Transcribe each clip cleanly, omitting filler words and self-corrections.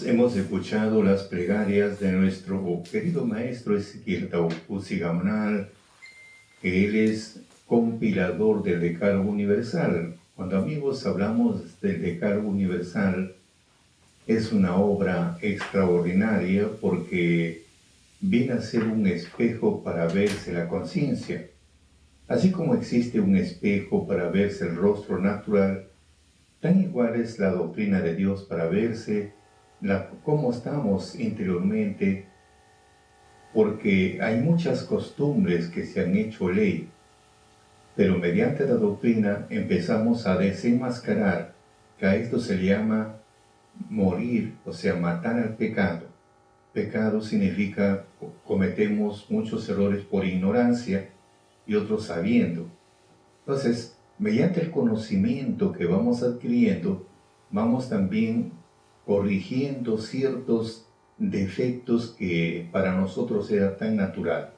Hemos escuchado las plegarias de nuestro querido maestro Ezequiel Taupuzi Gamonal, que él es compilador del Decálogo Universal. Cuando, amigos, hablamos del Decálogo Universal, es una obra extraordinaria porque viene a ser un espejo para verse la conciencia. Así como existe un espejo para verse el rostro natural, tan igual es la doctrina de Dios para verse cómo estamos interiormente, porque hay muchas costumbres que se han hecho ley, pero mediante la doctrina empezamos a desenmascarar, que a esto se le llama morir, o sea, matar al pecado. Pecado significa cometemos muchos errores por ignorancia y otros sabiendo. Entonces, mediante el conocimiento que vamos adquiriendo, vamos también corrigiendo ciertos defectos que para nosotros era tan natural.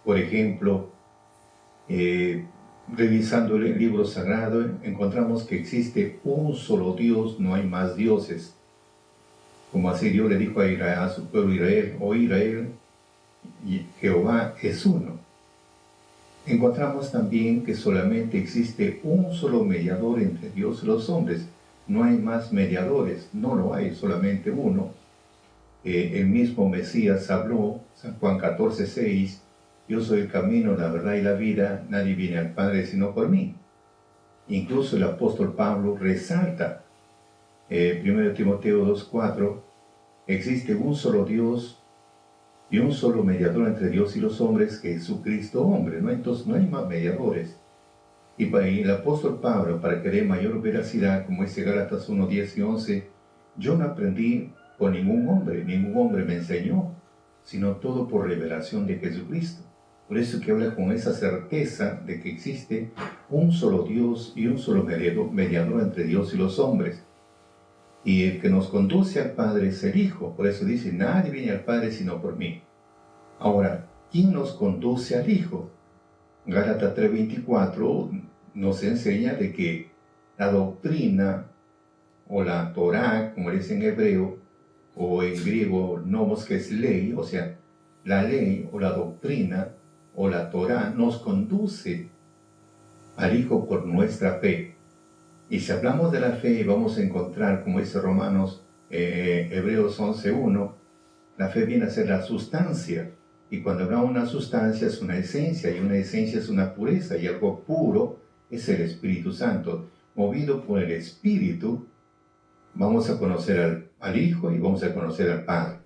Por ejemplo, revisando el libro sagrado, encontramos que existe un solo Dios, no hay más dioses. Como así Dios le dijo a su pueblo Israel: "Oh Israel, Jehová es uno". Encontramos también que solamente existe un solo mediador entre Dios y los hombres. No hay más mediadores, no lo hay, solamente uno. El mismo Mesías habló, San Juan 14:6, "Yo soy el camino, la verdad y la vida, nadie viene al Padre sino por mí". Incluso el apóstol Pablo resalta, 1 Timoteo 2:4, existe un solo Dios y un solo mediador entre Dios y los hombres, que es Jesucristo hombre, ¿no? Entonces no hay más mediadores. Y el apóstol Pablo, para que dé mayor veracidad, como dice Gálatas 1, 10 y 11, "Yo no aprendí con ningún hombre me enseñó, sino todo por revelación de Jesucristo". Por eso que habla con esa certeza de que existe un solo Dios y un solo mediador entre Dios y los hombres. Y el que nos conduce al Padre es el Hijo. Por eso dice: "Nadie viene al Padre sino por mí". Ahora, ¿quién nos conduce al Hijo? Gálatas 3:24 nos enseña de que la doctrina o la Torá, como dice en hebreo, o en griego nomos, que es ley, o sea, la ley o la doctrina o la Torá nos conduce al Hijo por nuestra fe. Y si hablamos de la fe, vamos a encontrar, como dice Hebreos 11:1, la fe viene a ser la sustancia. Y cuando hablamos de una sustancia, es una esencia, y una esencia es una pureza, y algo puro es el Espíritu Santo. Movido por el Espíritu, vamos a conocer al Hijo y vamos a conocer al Padre.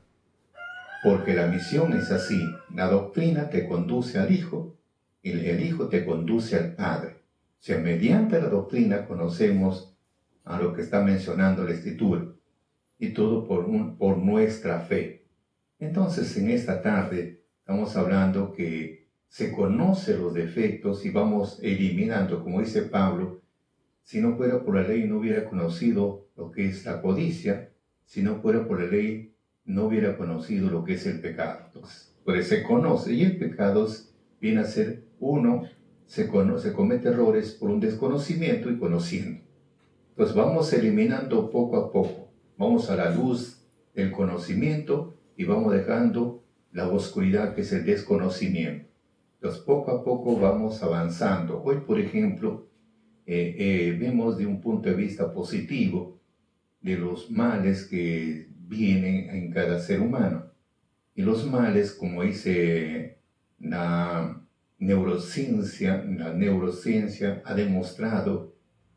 Porque la misión es así: la doctrina te conduce al Hijo y el Hijo te conduce al Padre. O sea, mediante la doctrina conocemos a lo que está mencionando la Escritura, y todo por nuestra fe. Entonces, en esta tarde estamos hablando que se conoce los defectos y vamos eliminando, como dice Pablo: "Si no fuera por la ley no hubiera conocido lo que es la codicia, si no fuera por la ley no hubiera conocido lo que es el pecado". Entonces, pues se conoce, y el pecado viene a ser se comete errores por un desconocimiento y conociendo. Pues vamos eliminando poco a poco, vamos a la luz del conocimiento y vamos dejando la oscuridad, que es el desconocimiento. Entonces poco a poco vamos avanzando. Hoy, por ejemplo, vemos de un punto de vista positivo de los males que vienen en cada ser humano. Y los males, como dice la neurociencia ha demostrado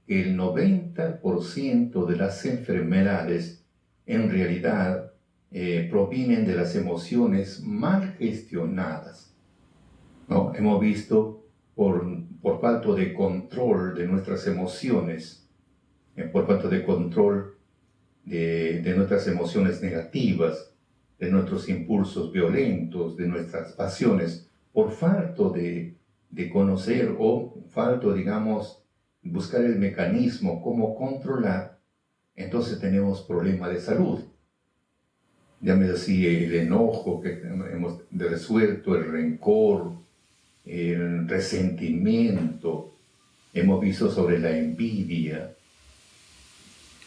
que el 90% de las enfermedades en realidad provienen de las emociones mal gestionadas, ¿no? Hemos visto por falta de control de nuestras emociones, por falta de control de nuestras emociones negativas, de nuestros impulsos violentos, de nuestras pasiones, por falta de conocer o falta, digamos, buscar el mecanismo, cómo controlar, entonces tenemos problemas de salud. Llámese así el enojo que hemos resuelto, el rencor, el resentimiento. Hemos visto sobre la envidia,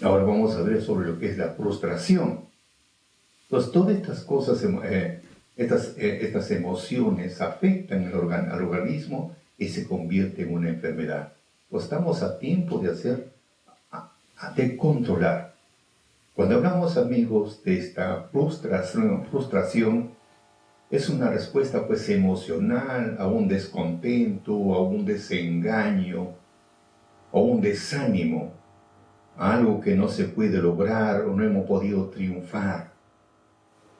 Ahora vamos a ver sobre lo que es la frustración. Entonces, todas estas cosas, estas emociones afectan al organismo y se convierte en una enfermedad. Pues estamos a tiempo de de controlar. Cuando hablamos, amigos, de esta frustración, es una respuesta pues emocional a un descontento, a un desengaño, a un desánimo, a algo que no se puede lograr o no hemos podido triunfar.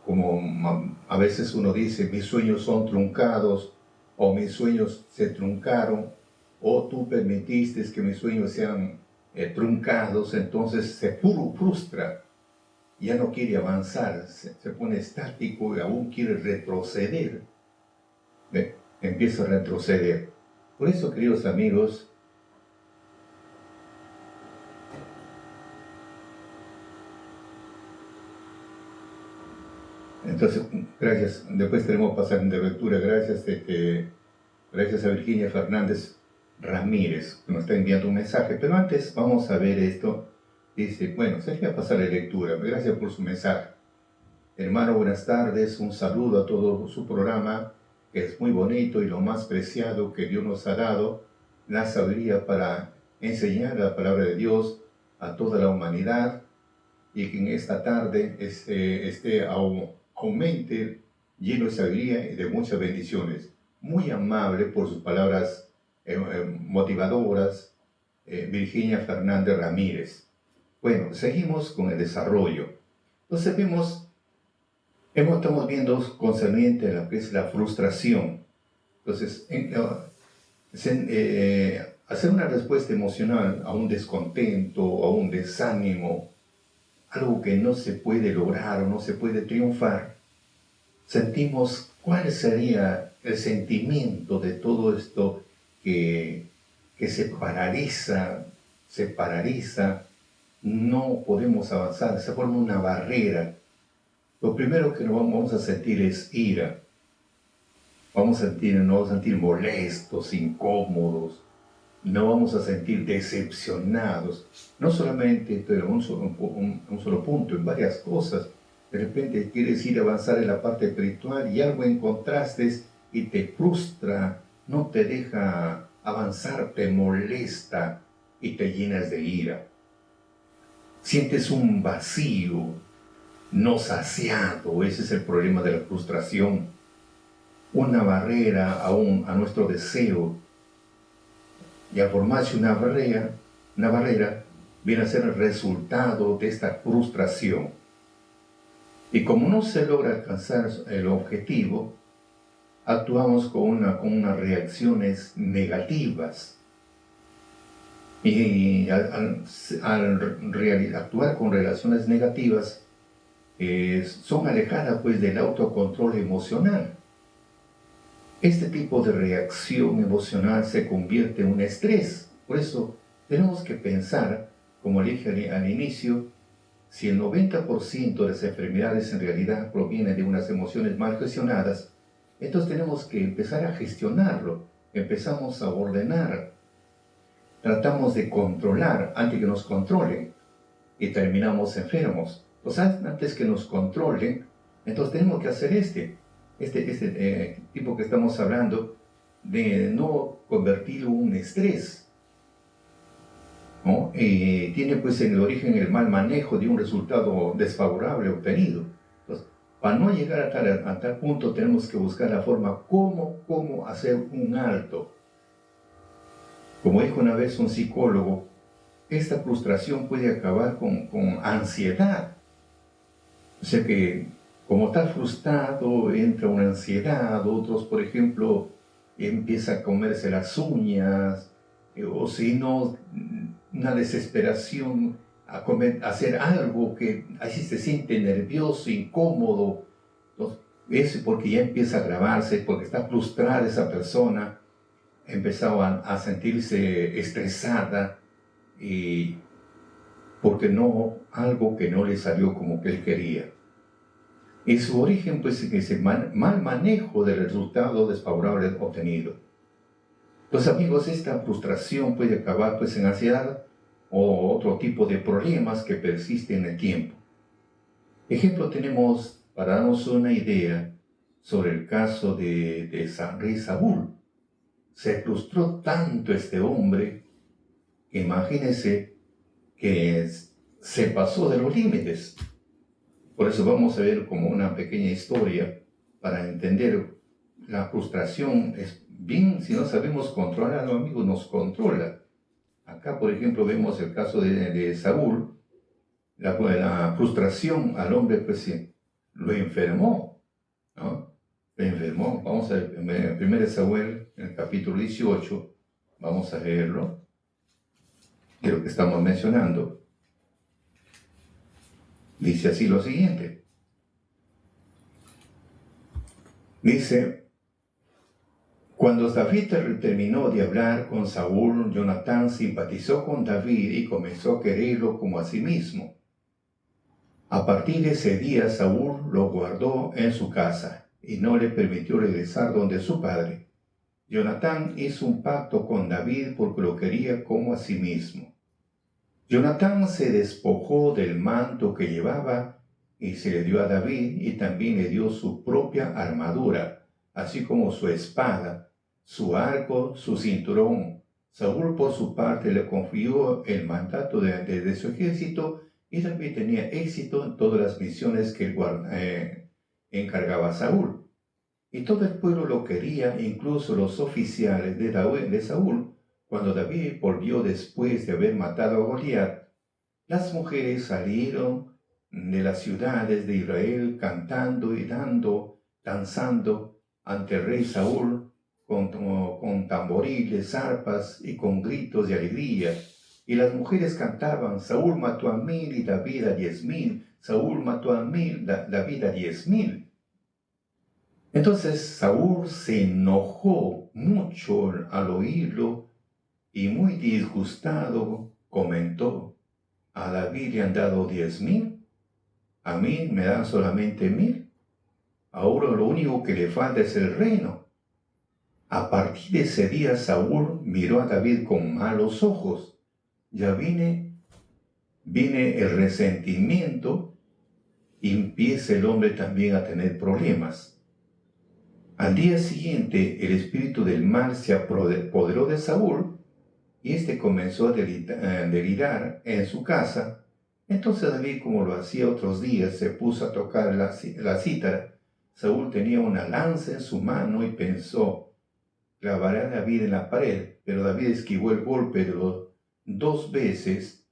Como a veces uno dice, mis sueños son truncados, o mis sueños se truncaron, o tú permitiste que mis sueños sean truncados, entonces se frustra, ya no quiere avanzar, se pone estático y aún quiere retroceder. Empieza a retroceder. Por eso, queridos amigos, entonces, gracias. Después tenemos que pasar de lectura. Gracias a Virginia Fernández Ramírez, que nos está enviando un mensaje. Pero antes vamos a ver esto. Dice, bueno, sería pasar de lectura. Gracias por su mensaje. Hermano, buenas tardes. Un saludo a todo su programa, que es muy bonito y lo más preciado que Dios nos ha dado, la sabiduría para enseñar la palabra de Dios a toda la humanidad, y que en esta tarde aumente lleno de sabiduría y de muchas bendiciones. Muy amable por sus palabras motivadoras, Virginia Fernández Ramírez. Bueno, seguimos con el desarrollo. Entonces estamos viendo concerniente a lo que es la frustración. Entonces, hacer una respuesta emocional a un descontento, a un desánimo, algo que no se puede lograr o no se puede triunfar, sentimos cuál sería el sentimiento de todo esto que se paraliza, no podemos avanzar, se forma una barrera. Lo primero que nos vamos a sentir es ira. Nos vamos a sentir molestos, incómodos, no vamos a sentir decepcionados, no solamente en un solo punto, en varias cosas. De repente quieres ir a avanzar en la parte espiritual y algo encontraste y te frustra, no te deja avanzar, te molesta y te llenas de ira. Sientes un vacío no saciado. Ese es el problema de la frustración. Una barrera a nuestro deseo. Y al formarse una barrera viene a ser el resultado de esta frustración. Y como no se logra alcanzar el objetivo, actuamos con unas reacciones negativas. Y al actuar con relaciones negativas, son alejadas pues del autocontrol emocional. Este tipo de reacción emocional se convierte en un estrés. Por eso tenemos que pensar, como le dije al inicio, si el 90% de las enfermedades en realidad provienen de unas emociones mal gestionadas, entonces tenemos que empezar a gestionarlo, empezamos a ordenar, tratamos de controlar antes que nos controlen y terminamos enfermos. Entonces, antes que nos controlen, entonces tenemos que hacer este tipo que estamos hablando, de no convertirlo en un estrés, ¿no? Tiene pues en el origen el mal manejo de un resultado desfavorable obtenido. Entonces, para no llegar a tal punto, tenemos que buscar la forma cómo hacer un alto. Como dijo una vez un psicólogo, esta frustración puede acabar con ansiedad. O sea que, como está frustrado, entra una ansiedad. Otros, por ejemplo, empieza a comerse las uñas, o si no, una desesperación a hacer algo que así se siente nervioso, incómodo. Entonces, eso porque ya empieza a agravarse, porque está frustrada esa persona, empezó a sentirse estresada, y porque algo que no le salió como que él quería. Y su origen pues es el mal manejo del resultado desfavorable obtenido. Los amigos, esta frustración puede acabar pues en ansiedad, o otro tipo de problemas que persisten en el tiempo. Ejemplo tenemos, para darnos una idea, sobre el caso de rey Saúl. Se frustró tanto este hombre, que imagínense que se pasó de los límites. Por eso vamos a ver como una pequeña historia para entender la frustración. Es bien, si no sabemos controlarlo, amigos, nos controla. Acá, por ejemplo, vemos el caso de Saúl. La frustración al hombre, pues sí, lo enfermó, ¿no? Lo enfermó. Vamos a ver, 1 Samuel, en el capítulo 18, vamos a leerlo, de lo que estamos mencionando. Dice así lo siguiente. Dice, cuando David terminó de hablar con Saúl, Jonatán simpatizó con David y comenzó a quererlo como a sí mismo. A partir de ese día, Saúl lo guardó en su casa y no le permitió regresar donde su padre. Jonatán hizo un pacto con David porque lo quería como a sí mismo. Jonatán se despojó del manto que llevaba y se le dio a David, y también le dio su propia armadura, así como su espada, su arco, su cinturón. Saúl, por su parte, le confió el mandato de su ejército, y David tenía éxito en todas las misiones que encargaba a Saúl. Y todo el pueblo lo quería, incluso los oficiales de Saúl. Cuando David volvió después de haber matado a Goliat, las mujeres salieron de las ciudades de Israel cantando y danzando ante el rey Saúl con tamboriles, arpas y con gritos de alegría. Y las mujeres cantaban, Saúl mató a 1000 y David a 10,000. Saúl mató a 1000, David a 10,000. Entonces Saúl se enojó mucho al oírlo y muy disgustado comentó, a David le han dado 10,000, a mí me dan solamente 1,000. Ahora lo único que le falta es el reino. A partir de ese día Saúl miró a David con malos ojos. Ya viene el resentimiento y empieza el hombre también a tener problemas. Al día siguiente el espíritu del mal se apoderó de Saúl y este comenzó a delirar en su casa. Entonces David, como lo hacía otros días, se puso a tocar la cítara. Saúl tenía una lanza en su mano y pensó, clavaré a David en la pared, pero David esquivó el golpe de los 2 veces.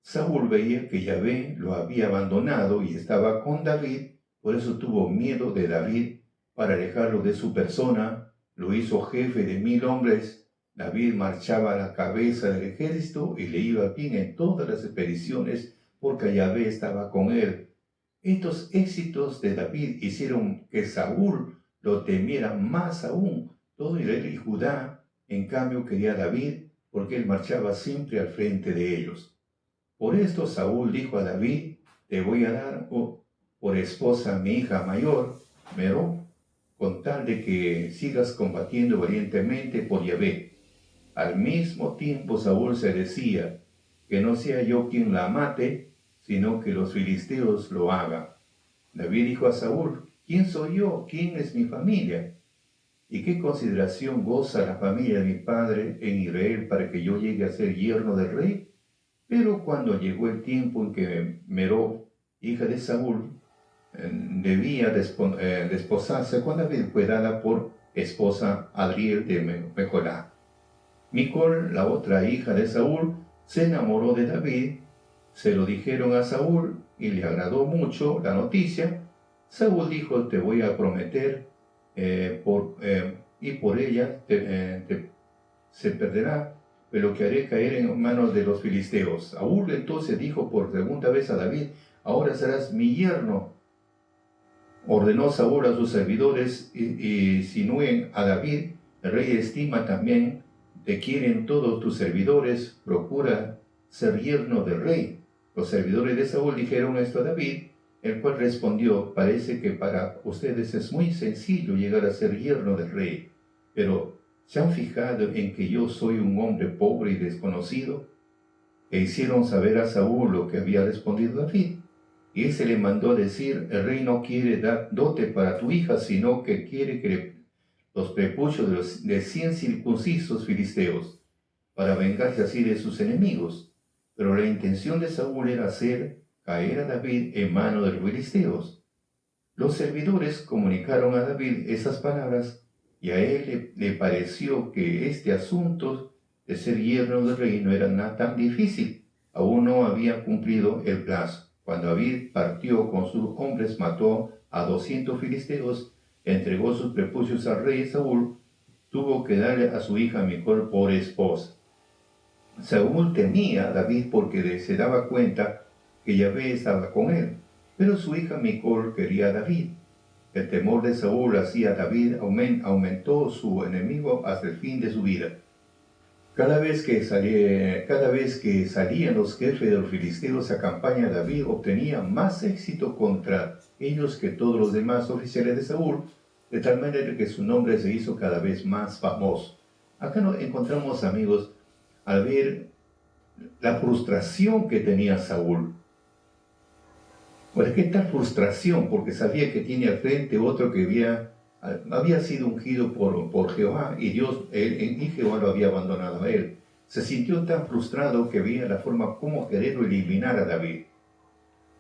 Saúl veía que Yahvé lo había abandonado y estaba con David, por eso tuvo miedo de David. Para alejarlo de su persona, lo hizo jefe de 1000 hombres. David marchaba a la cabeza del ejército y le iba bien en todas las expediciones porque Yahvé estaba con él. Estos éxitos de David hicieron que Saúl lo temiera más aún. Todo Israel y Judá, en cambio, quería a David porque él marchaba siempre al frente de ellos. Por esto Saúl dijo a David, te voy a dar por esposa a mi hija mayor, Merab, con tal de que sigas combatiendo valientemente por Yahvé. Al mismo tiempo Saúl se decía, que no sea yo quien la mate, sino que los filisteos lo hagan. David dijo a Saúl, ¿quién soy yo? ¿Quién es mi familia? ¿Y qué consideración goza la familia de mi padre en Israel para que yo llegue a ser yerno del rey? Pero cuando llegó el tiempo en que Merab, hija de Saúl, debía desposarse con David, fue dada por esposa a Adriel de Meholá. Micol, la otra hija de Saúl, se enamoró de David. Se lo dijeron a Saúl y le agradó mucho la noticia. Saúl dijo, te voy a prometer y por ella se perderá, pero que haré caer en manos de los filisteos. Saúl entonces dijo por segunda vez a David, ahora serás mi yerno. Ordenó Saúl a sus servidores y sinúen a David, el rey estima también, te quieren todos tus servidores, procura ser yerno del rey. Los servidores de Saúl dijeron esto a David, el cual respondió, parece que para ustedes es muy sencillo llegar a ser yerno del rey, pero ¿se han fijado en que yo soy un hombre pobre y desconocido? e hicieron saber a Saúl lo que había respondido David. Y él se le mandó decir: el rey no quiere dar dote para tu hija, sino que quiere que los prepucios de 100 circuncisos filisteos, para vengarse así de sus enemigos. Pero la intención de Saúl era hacer caer a David en mano de los filisteos. Los servidores comunicaron a David esas palabras, y a él le pareció que este asunto de ser yerno del rey no era nada tan difícil. Aún no había cumplido el plazo. Cuando David partió con sus hombres, mató a 200 filisteos, entregó sus prepucios al rey Saúl, tuvo que darle a su hija Mical por esposa. Saúl temía a David porque se daba cuenta que Yahvé estaba con él, pero su hija Mical quería a David. El temor de Saúl hacia David aumentó su enemigo hasta el fin de su vida. Cada vez que salían los jefes de los filisteos a campaña, David obtenía más éxito contra ellos que todos los demás oficiales de Saúl, de tal manera que su nombre se hizo cada vez más famoso. Acá nos encontramos, amigos, al ver la frustración que tenía Saúl. Pues qué tal frustración, porque sabía que tiene al frente otro que había sido ungido por Jehová, y Jehová lo había abandonado a él. Se sintió tan frustrado que veía la forma como querer eliminar a David.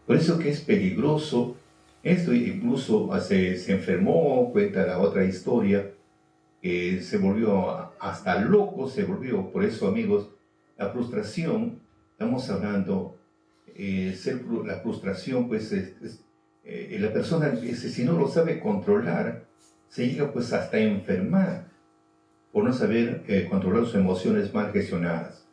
Por eso que es peligroso esto. Incluso se enfermó, cuenta la otra historia, que se volvió hasta loco, se volvió. Por eso, amigos, la frustración, estamos hablando, la frustración, pues, la persona, si no lo sabe controlar, se llega pues hasta enfermar por no saber controlar sus emociones mal gestionadas,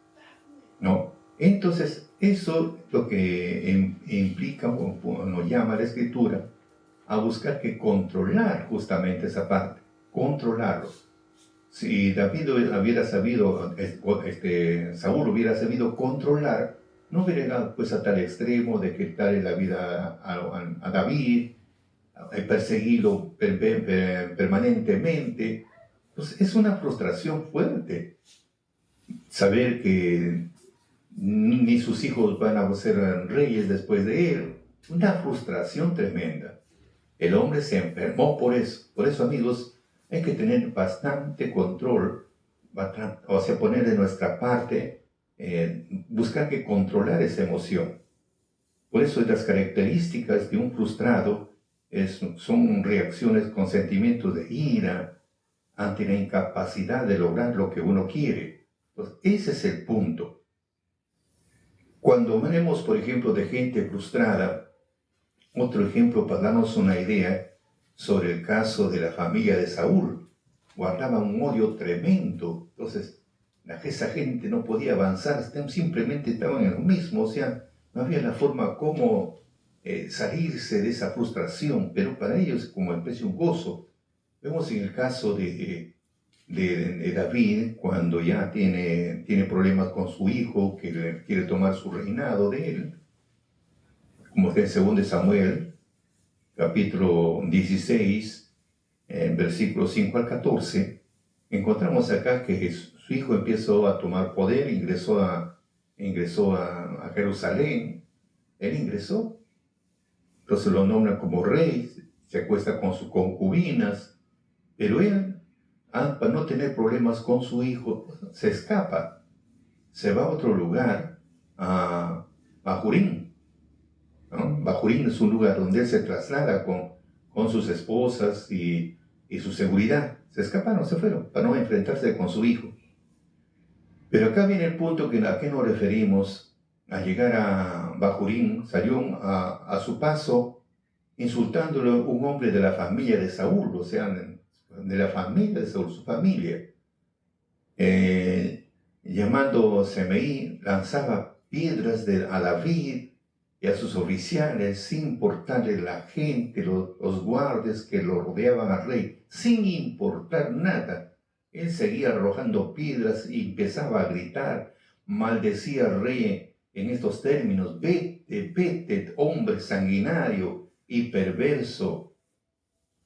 ¿no? Entonces, eso es lo que implica, o nos llama la Escritura, a buscar que controlar justamente esa parte, controlarlo. Si David hubiera sabido, Saúl hubiera sabido controlar, no hubiera llegado pues a tal extremo de quitarle la vida a David, perseguirlo permanentemente. Pues es una frustración fuerte saber que ni sus hijos van a ser reyes después de él. Una frustración tremenda. El hombre se enfermó por eso. Por eso, amigos, hay que tener bastante control, o sea, poner de nuestra parte, buscar que controlar esa emoción. Por eso las características de un frustrado son reacciones con sentimientos de ira ante la incapacidad de lograr lo que uno quiere. Pues ese es el punto. Cuando hablamos, por ejemplo, de gente frustrada, otro ejemplo para darnos una idea sobre el caso de la familia de Saúl. Guardaba un odio tremendo. Entonces, esa gente no podía avanzar, simplemente estaban en lo mismo, o sea, no había la forma como salirse de esa frustración, pero para ellos como especie un gozo. Vemos en el caso de David, cuando ya tiene problemas con su hijo, que quiere tomar su reinado de él, como está en 2 Samuel, capítulo 16, versículos 5 al 14, encontramos acá que su hijo empezó a tomar poder, ingresó a Jerusalén. Él ingresó, entonces lo nombran como rey, se acuesta con sus concubinas, pero él, para no tener problemas con su hijo, se escapa, se va a otro lugar, a Bahurín, ¿no? Bahurín es un lugar donde él se traslada con sus esposas y su seguridad. Se escaparon, se fueron, para no enfrentarse con su hijo. Pero acá viene el punto a qué nos referimos. Al llegar a Bahurín, salió a su paso insultándole a un hombre de la familia de Saúl, o sea, de la familia de Saúl, su familia. Llamando Semeí, lanzaba piedras a David y a sus oficiales, sin importarle la gente, los guardias que lo rodeaban al rey, sin importar nada. Él seguía arrojando piedras y empezaba a gritar, maldecía al rey en estos términos: vete, vete, hombre sanguinario y perverso,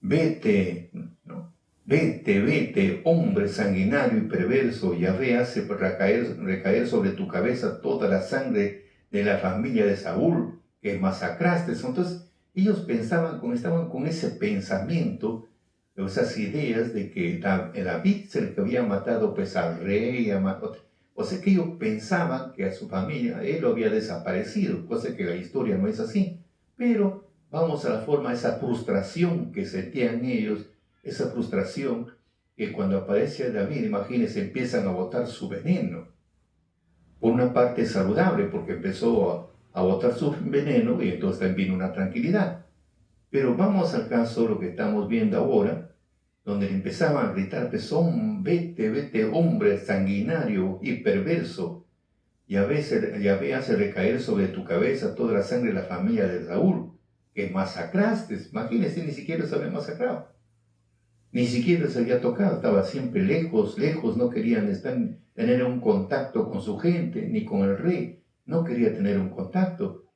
vete, ¿no? Vete, vete, hombre sanguinario y perverso, Yahvé hace recaer sobre tu cabeza toda la sangre de la familia de Saúl, que masacraste. Entonces, ellos estaban con ese pensamiento, esas ideas de que David es el que había matado pues al rey, o sea que ellos pensaban que a su familia, él lo había desaparecido, cosa que la historia no es así. Pero vamos a la forma, esa frustración que sentían ellos, esa frustración que cuando aparece David, imagínense, empiezan a botar su veneno. Por una parte saludable, porque empezó a botar su veneno y entonces también vino una tranquilidad. Pero vamos al caso, lo que estamos viendo ahora, donde empezaban a gritar, vete, vete, hombre sanguinario y perverso, Yahvé hace recaer sobre tu cabeza toda la sangre de la familia de Saúl, que masacraste. Imagínense, ni siquiera se había masacrado. Ni siquiera se había tocado, estaba siempre lejos, lejos, no querían tener un contacto con su gente, ni con el rey, no quería tener un contacto.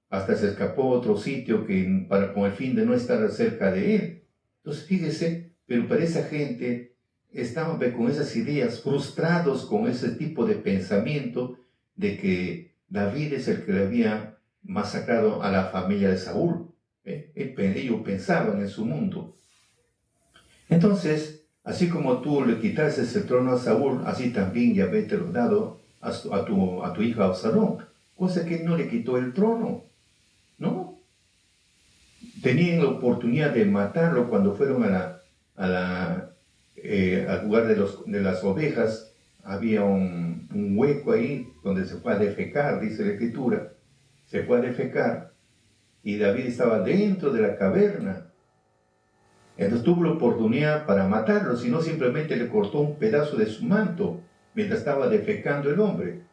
Hasta se escapó a otro sitio con el fin de no estar cerca de él. Entonces fíjese, pero para esa gente estaban con esas ideas, frustrados con ese tipo de pensamiento de que David es el que le había masacrado a la familia de Saúl. Ellos pensaban en su mundo. Entonces, así como tú le quitaste el trono a Saúl, así también Yahvé te lo ha dado a tu hijo Absalón, cosa que no le quitó el trono, ¿no? Tenían la oportunidad de matarlo cuando fueron al lugar de las ovejas. Había un hueco ahí donde se fue a defecar, dice la Escritura, se fue a defecar, y David estaba dentro de la caverna. Entonces tuvo la oportunidad para matarlo, sino simplemente le cortó un pedazo de su manto mientras estaba defecando el hombre.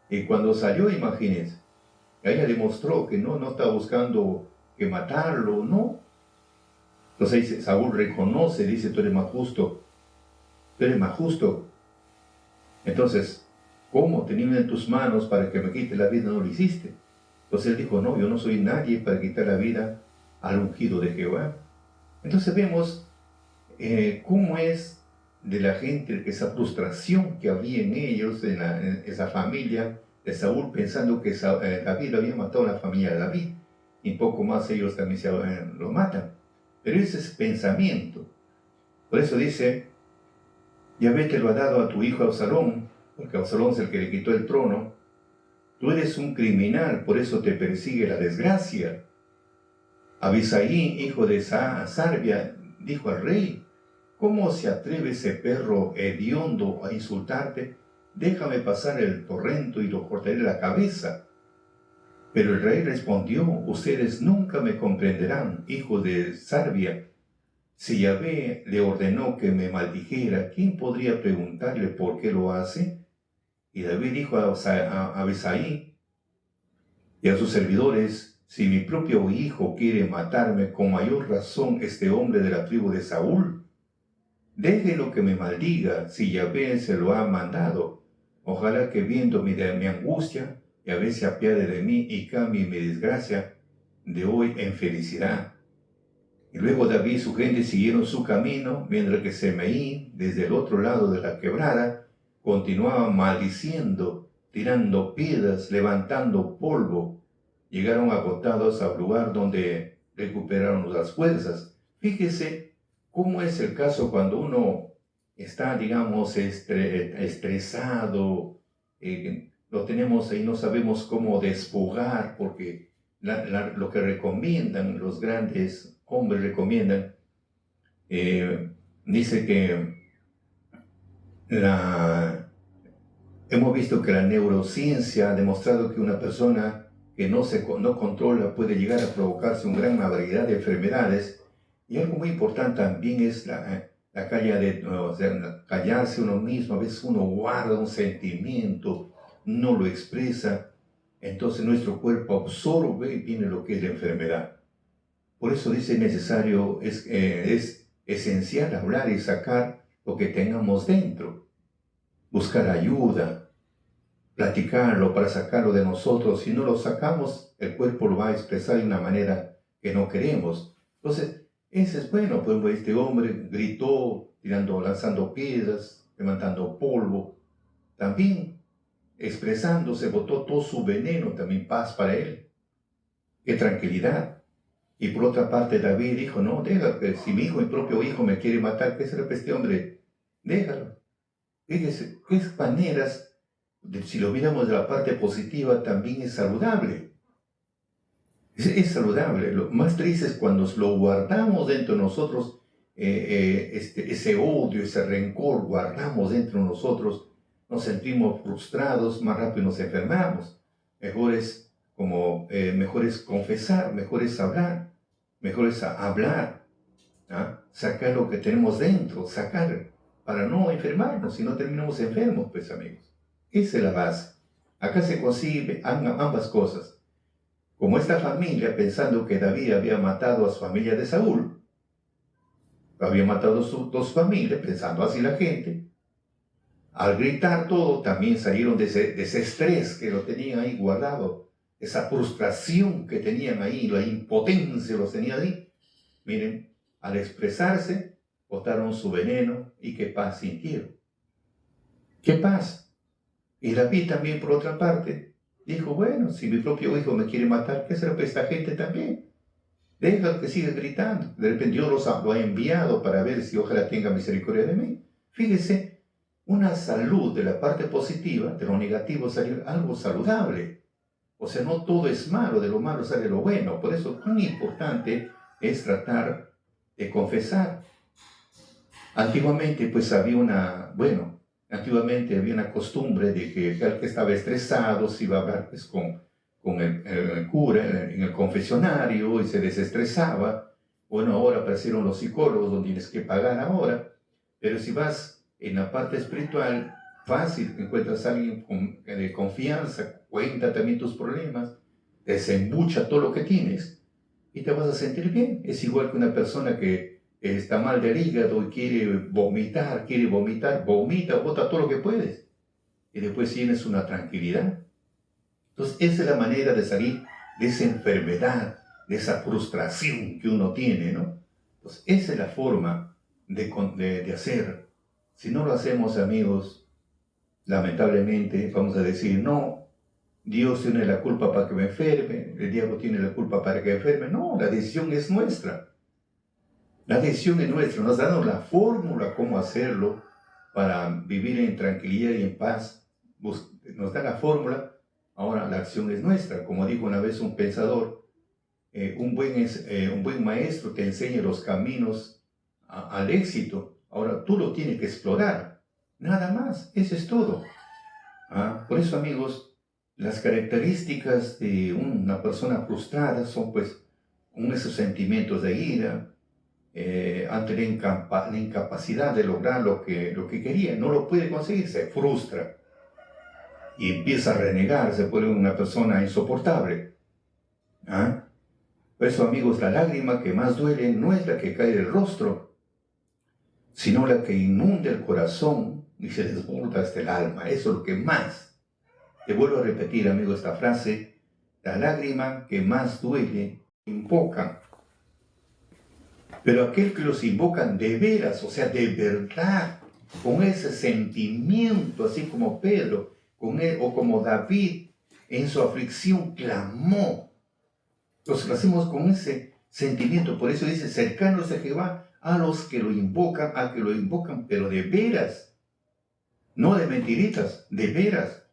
Y cuando salió, imagínense, ella demostró que no estaba buscando que matarlo, no. Entonces dice, Saúl reconoce, dice, tú eres más justo, tú eres más justo. Entonces, ¿cómo? Teniendo en tus manos para que me quite la vida, no lo hiciste. Entonces él dijo, no, yo no soy nadie para quitar la vida al ungido de Jehová. Entonces vemos cómo es de la gente esa frustración que había en ellos, en esa familia de Saúl, pensando que David había matado a la familia de David, y poco más ellos también lo matan. Pero ese es pensamiento. Por eso dice, Yahvé te lo ha dado a tu hijo Absalón, porque Absalón es el que le quitó el trono. Tú eres un criminal, por eso te persigue la desgracia. Abisai, hijo de Sarbia, dijo al rey, ¿cómo se atreve ese perro hediondo a insultarte? Déjame pasar el torrento y lo cortaré la cabeza. Pero el rey respondió, ustedes nunca me comprenderán, hijo de Sarbia. Si Yahvé le ordenó que me maldijera, ¿quién podría preguntarle por qué lo hace? Y David dijo a Abisai y a sus servidores, si mi propio hijo quiere matarme, con mayor razón este hombre de la tribu de Saúl. Déjelo que me maldiga, si Yahvé se lo ha mandado. Ojalá que viendo mi angustia, Yahvé se apiade de mí y cambie mi desgracia de hoy en felicidad. Y luego David y su gente siguieron su camino, mientras que Semeí, desde el otro lado de la quebrada, continuaba maldiciendo, tirando piedras, levantando polvo. Llegaron agotados al lugar donde recuperaron las fuerzas. Fíjese cómo es el caso cuando uno está, digamos, estresado, lo tenemos ahí, no sabemos cómo desfogar, porque lo que recomiendan, los grandes hombres recomiendan, dice que hemos visto que la neurociencia ha demostrado que una persona que no controla puede llegar a provocarse una gran variedad de enfermedades. Y algo muy importante también es callarse uno mismo. A veces uno guarda un sentimiento, no lo expresa, entonces nuestro cuerpo absorbe y viene lo que es la enfermedad. Por eso dice necesario, es esencial hablar y sacar lo que tengamos dentro, buscar ayuda, platicarlo para sacarlo de nosotros. Si no lo sacamos, el cuerpo lo va a expresar de una manera que no queremos. Entonces, Ese es bueno, por ejemplo, este hombre gritó, lanzando piedras, levantando polvo, también expresándose, botó todo su veneno, también paz para él, qué tranquilidad. Y por otra parte David dijo, no, déjalo, que si mi propio hijo me quiere matar, ¿qué será este hombre? Déjalo. Fíjese, qué maneras, si lo miramos de la parte positiva, también es saludable. Es saludable. Lo más triste es cuando lo guardamos dentro de nosotros, ese odio, ese rencor, guardamos dentro de nosotros, nos sentimos frustrados, más rápido nos enfermamos. Mejor es confesar, mejor es hablar, mejor es hablar, ¿ah? Sacar lo que tenemos dentro, sacar, para no enfermarnos, si no terminamos enfermos, pues amigos. Esa es la base. Acá se consigue ambas cosas. Como esta familia, pensando que David había matado a su familia de Saúl, había matado a sus dos familias, pensando así la gente, al gritar todo, también salieron de ese estrés que lo tenían ahí guardado, esa frustración que tenían ahí, la impotencia los tenía ahí. Miren, al expresarse, botaron su veneno y qué paz sintieron. ¿Qué paz? Y David también, por otra parte, dijo, bueno, si mi propio hijo me quiere matar, ¿qué será para esta gente también? Déjalo que siga gritando. De repente Dios lo ha enviado para ver si ojalá tenga misericordia de mí. Fíjese, una salud de la parte positiva, de lo negativo sale algo saludable. O sea, no todo es malo, de lo malo sale lo bueno. Por eso tan importante es tratar de confesar. Antiguamente pues antiguamente había una costumbre de que el que estaba estresado se iba a hablar pues, con el cura en el confesionario y se desestresaba. Bueno, ahora aparecieron los psicólogos donde tienes que pagar ahora, pero si vas en la parte espiritual, fácil, encuentras a alguien de confianza, cuenta también tus problemas, desembucha todo lo que tienes y te vas a sentir bien. Es igual que una persona que está mal del hígado y quiere vomitar, vomita, bota todo lo que puedes. Y después tienes una tranquilidad. Entonces, esa es la manera de salir de esa enfermedad, de esa frustración que uno tiene, ¿no? Entonces, esa es la forma de hacer. Si no lo hacemos, amigos, lamentablemente vamos a decir, no, Dios tiene la culpa para que me enferme, el diablo tiene la culpa para que me enferme. No, la decisión es nuestra. La decisión es nuestra, nos dan la fórmula cómo hacerlo para vivir en tranquilidad y en paz. Nos da la fórmula, ahora la acción es nuestra. Como dijo una vez un pensador, un buen maestro te enseña los caminos al éxito. Ahora tú lo tienes que explorar. Nada más, eso es todo. Por eso, amigos, las características de una persona frustrada son pues esos sentimientos de ira, ante la incapacidad de lograr lo que quería, no lo puede conseguir, se frustra y empieza a renegar, se vuelve una persona insoportable. Por eso, amigos, la lágrima que más duele no es la que cae del rostro, sino la que inunda el corazón y se desborda hasta el alma. Eso es lo que más. Te vuelvo a repetir, amigo, esta frase: la lágrima que más duele invocan. Pero aquel que los invocan de veras, o sea, de verdad, con ese sentimiento, así como Pedro, o como David, en su aflicción clamó. Los hacemos con ese sentimiento, por eso dice, cercanos a Jehová, a los que lo invocan, pero de veras, no de mentiritas, de veras.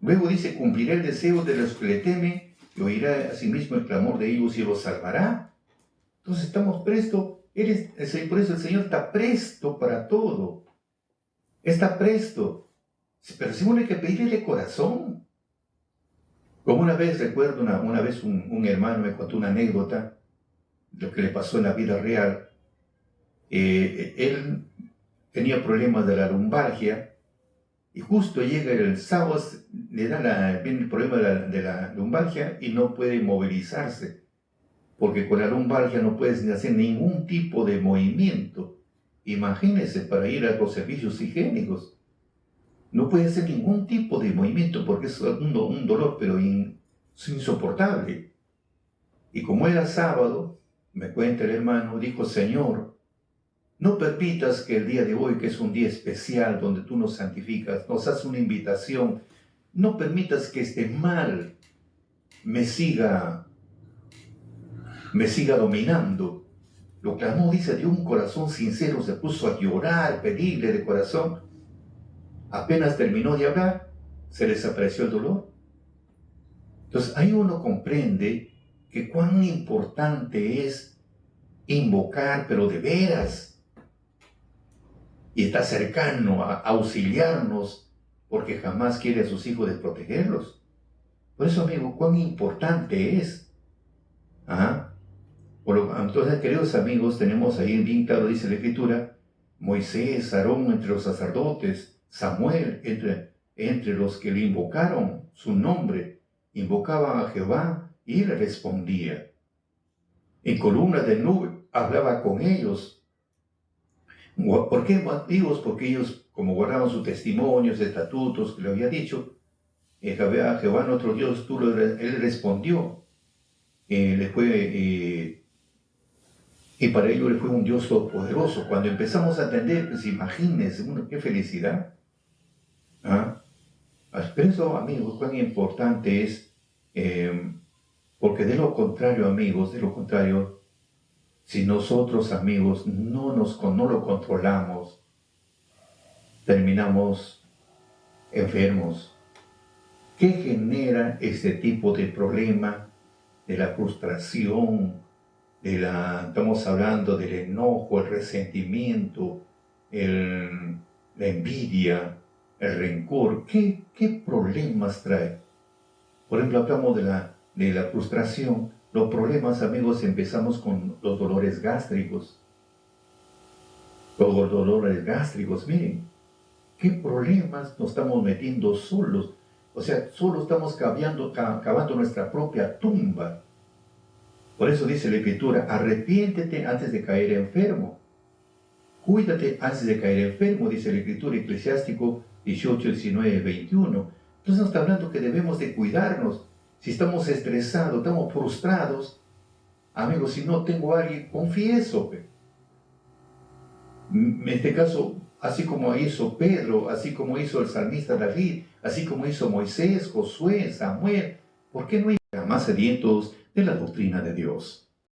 Luego dice, cumplirá el deseo de los que le temen, y oirá a sí mismo el clamor de ellos y los salvará. Entonces estamos prestos, por eso el Señor está presto para todo. Está presto. Pero si uno hay que pedirle de corazón. Como una vez, recuerdo, una vez un hermano me contó una anécdota, lo que le pasó en la vida real. Él tenía problemas de la lumbalgia, y justo llega el sábado, viene el problema de la lumbalgia y no puede movilizarse. Porque con la lumbalgia no puedes ni hacer ningún tipo de movimiento. Imagínense, para ir a los servicios higiénicos. No puede hacer ningún tipo de movimiento porque es un dolor, pero es insoportable. Y como era sábado, me cuenta el hermano, dijo, Señor, no permitas que el día de hoy, que es un día especial donde tú nos santificas, nos haces una invitación, no permitas que este mal me siga dominando. Lo clamó, dice, de un corazón sincero, se puso a llorar, pedirle de corazón. Apenas terminó de hablar, se desapareció el dolor. Entonces ahí uno comprende que cuán importante es invocar, pero de veras, y está cercano a auxiliarnos, porque jamás quiere a sus hijos desprotegerlos. Por eso, amigo, cuán importante es. ¿Ah? Entonces, queridos amigos, tenemos ahí bien claro, dice la Escritura, Moisés, Aarón entre los sacerdotes, Samuel entre los que le invocaron su nombre, invocaban a Jehová y le respondía. En columna de nube hablaba con ellos. ¿Por qué, amigos? Porque ellos, como guardaban sus testimonios, estatutos que le había dicho, Jehová nuestro Dios, él respondió. Le fue... Y para ello le fue un Dios todopoderoso. Cuando empezamos a entender, pues imagínense, qué felicidad. ¿Ah? Pero eso, amigos, cuán importante es, porque de lo contrario, amigos, de lo contrario, si nosotros, amigos, no lo controlamos, terminamos enfermos. ¿Qué genera este tipo de problema de la frustración? Estamos hablando del enojo, el resentimiento, la envidia, el rencor. ¿Qué problemas trae? Por ejemplo, hablamos de la frustración. Los problemas, amigos, empezamos con los dolores gástricos. Los dolores gástricos, miren, ¿qué problemas nos estamos metiendo solos? O sea, solo estamos cavando nuestra propia tumba. Por eso dice la Escritura, arrepiéntete antes de caer enfermo. Cuídate antes de caer enfermo, dice la Escritura, Eclesiástico 18, 19, 21. Entonces nos está hablando que debemos de cuidarnos. Si estamos estresados, estamos frustrados, amigos, si no tengo a alguien, confieso. En este caso, así como hizo Pedro, así como hizo el salmista David, así como hizo Moisés, Josué, Samuel, ¿por qué no hay más sedientos de la doctrina de Dios?